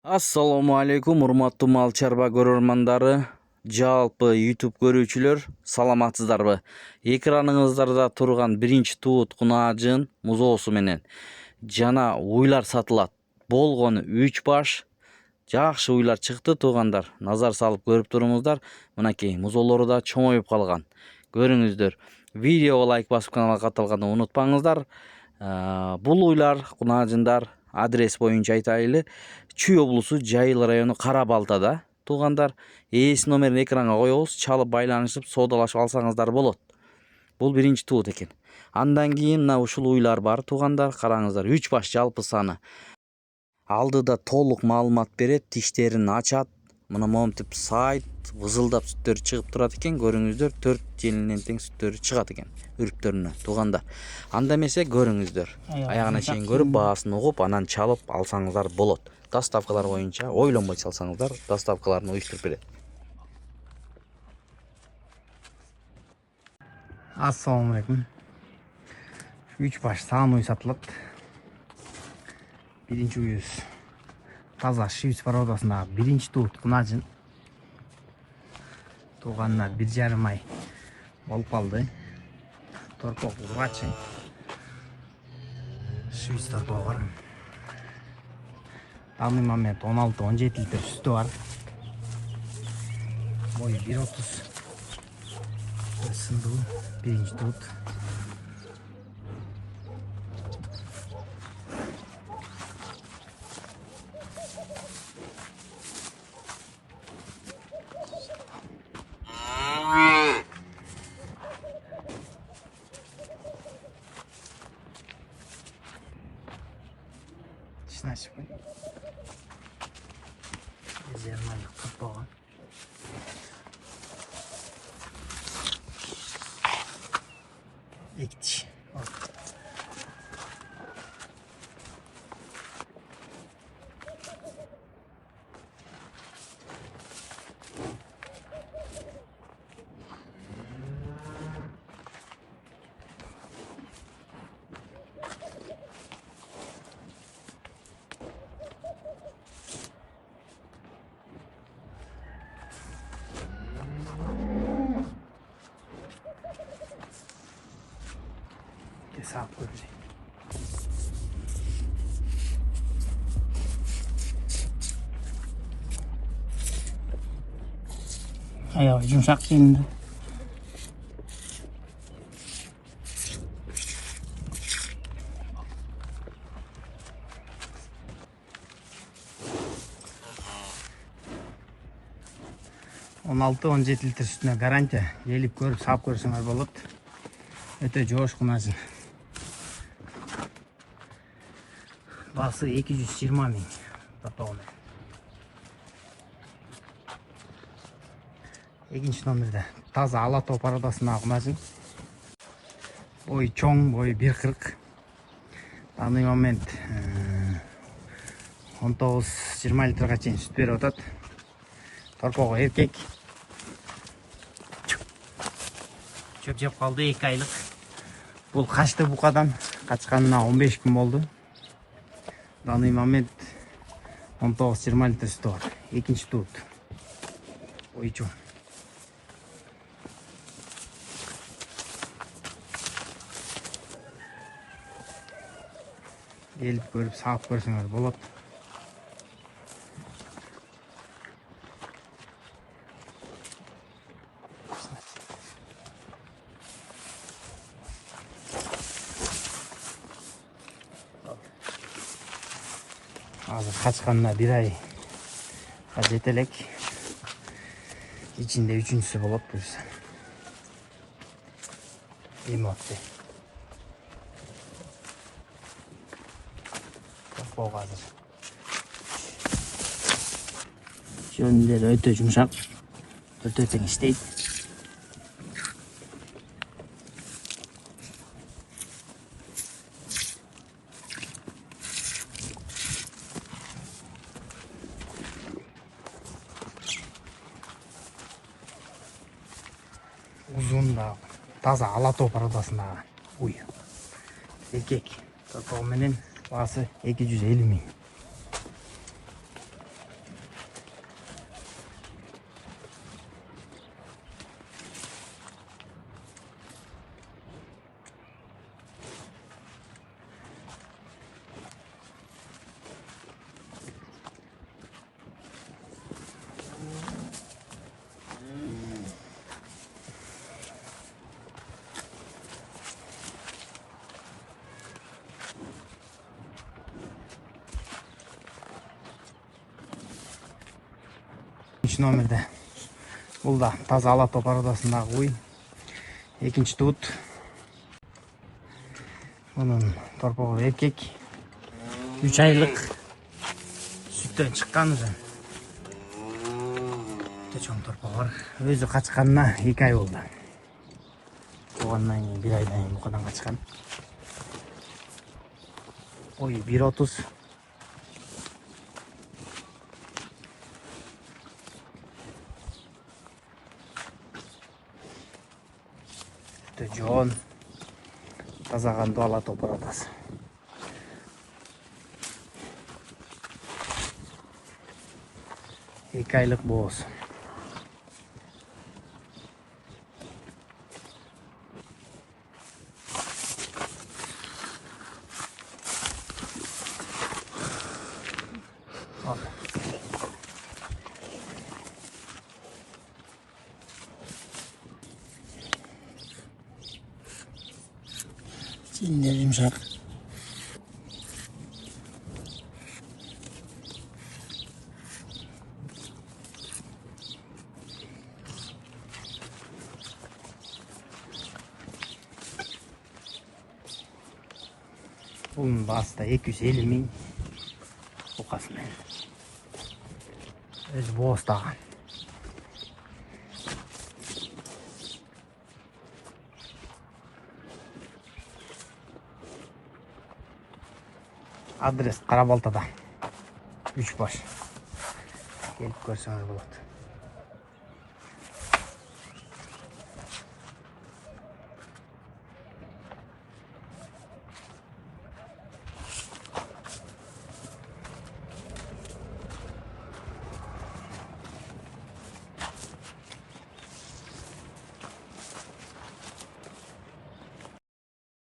Assalamu alaikum, урматтуу мал чарба көрөрмандары, жалпы YouTube көрүүчүлөр, саламатсыздарбы? Экраныңыздарда турган биринчи туут кунаажын музоосу менен жана уйлар сатылат. Болгону 3 баш. Жакшы уйлар чыкты туугандар. Назар салып көрүп туруңуздар. Мынакей музоолору да чоңоюп калган. Көрүңүздөр. Видеого лайк басып каналга катталганды унутпаңыздар. Бул уйлар кунаажындар адрес боюнча айтайлы. Чүй облусу Жайыл району Кара Балтада. Туугандар, ээси номерин экранга коебуз, чалып байланышып соодалашып алсаңыздар болот. Бул биринчи туут экен. Андан кийин мына ушул уйлар бар туугандар, караңыздар. 3 баш жалпы саны. Алдыда толук маалымат берет, тиштерин ачат. Мына момтип сайт, вызылдап сүттөрү чыгып турат экен. Көрүңүздөр, 4 желинен тең сүттөрү чыгат экен үрүптөрүнө туугандар. Анда эмесе көрүңүздөр. Аягына чейин көрүп, баасын угуп, анан чалып алсаңыздар болот. Доставкалар боюнча ойлонбой салсаңыздар, доставкаларын уюштуруп берет. Assalamu alaikum. 3 baş sağan uy satılат. Birinci uyuz. Taza Şivs parodasındагы birinci tuğut kınacın. Tuğanlar 1,5 ay bolup kaldı. Torpok urgaçı. Şivs torpoğu var. Данный момент 16-17 литр sütü var. Boyu 1,30. Isındığı birinci tuğut. İçine açıp koy. 1,5 aylık torpoğu. İki dişi. Hesap görecek. Ayağı yumuşak yerinde. On 16-17 litre sütüne garanti. Gelip görüp sap görürsünler bolot. Öte joş kunacın. Bası 220 ming. Toplamı. İkinci nomerde taza Alatop parodasındагы kunacın. Boyu çoğun, boyu 1,40. Данный момент 19-20 litrega чейин süt берип атат. Torpoğu erkek. Çöp жеп kaldı 2 aylık. Бұл kaçtı bukadan. Kaçkanına 15 gün oldu. Данный момент 19-20 litre sütü var. İkinci tuğut. Oyucu. Gelip görüp sağıp görsünler bolot. Hazır kaçkanına 1 ay жетелек. İçinde üçüncüsü bolot buyursa. İmotlu. Torpoğu hazır. Yönleri öte yumuşak. Öteten isteyip. Uzun da taza Alatop parodasındагы uy. Erkek. Torpoğu menen bası 250 ming. биринчи номерде. Бул да таза ала топ породасындагы куй. Экинчи тут. Bunun torpağu erkek. 3 aylık sütten çıkan üzüm. Çoğun torpağı var. Özü kaçkanına 2 ay oldu. Doğandan 1 aydan bu kadar kaçkan. Oy 1.30. Sütte çoğun. Taza doğal topar atası. İki aylık boğaz. Çinler yumuşak. Bunun bası da 250 min okasın. Özü boğaz dağın. Adres Karabalta'da. 3 baş. Gelip görseniz болады.